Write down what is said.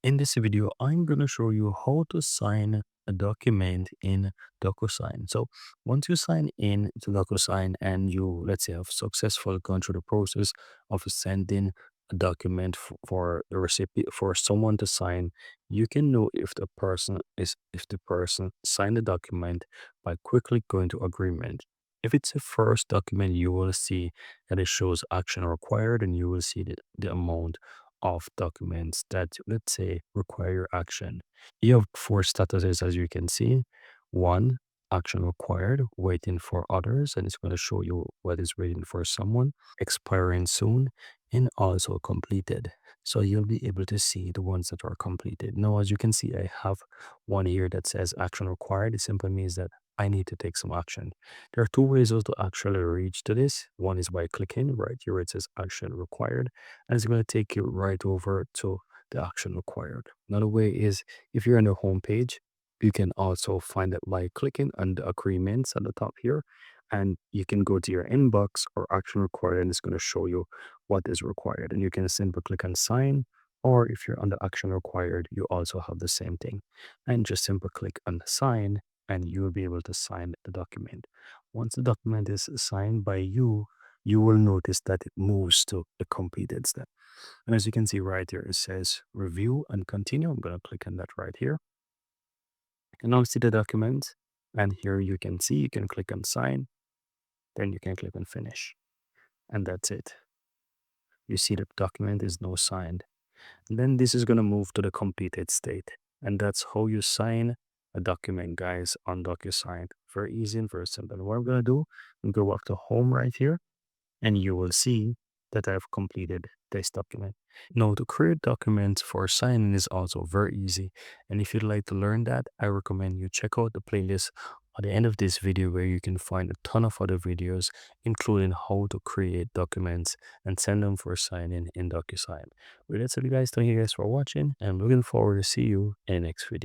In this video, I'm going to show you how to sign a document in DocuSign. So once you sign in to DocuSign and you, let's say, have successfully gone through the process of sending a document for the recipient, for someone to sign, you can know if the person signed the document by quickly going to agreement. If it's a first document, you will see that it shows action required, and you will see the amount of documents that, let's say, require action. You have four statuses, as you can see. One, action required, waiting for others, and it's going to show you what is waiting for someone, expiring soon, and also completed. So you'll be able to see the ones that are completed. Now, as you can see, I have one here that says action required. It simply means that I need to take some action. There are two ways to actually reach to this. One is by clicking right here where it says action required, and it's going to take you right over to the action required. Another way is if you're on the home page, you can also find it by clicking on the agreements at the top here, and you can go to your inbox or action required, and it's going to show you what is required. And you can simply click on sign, or if you're on the action required, you also have the same thing. And just simply click on sign, and you will be able to sign the document. Once the document is signed by you, you will notice that it moves to the completed step. And as you can see right here, it says review and continue. I'm going to click on that right here. And now see the document. And here you can see, you can click on sign, then you can click on finish. And that's it. You see the document is now signed. And then this is going to move to the completed state. And that's how you sign a document, guys, on DocuSign. Very easy and very simple. What I'm going to do, I'm going to go up to home right here, and you will see that I've completed this document. Now, to create documents for signing is also very easy. And if you'd like to learn that, I recommend you check out the playlist at the end of this video, where you can find a ton of other videos, including how to create documents and send them for signing in DocuSign. Well, that's it, guys. Thank you guys for watching, and I'm looking forward to see you in the next video.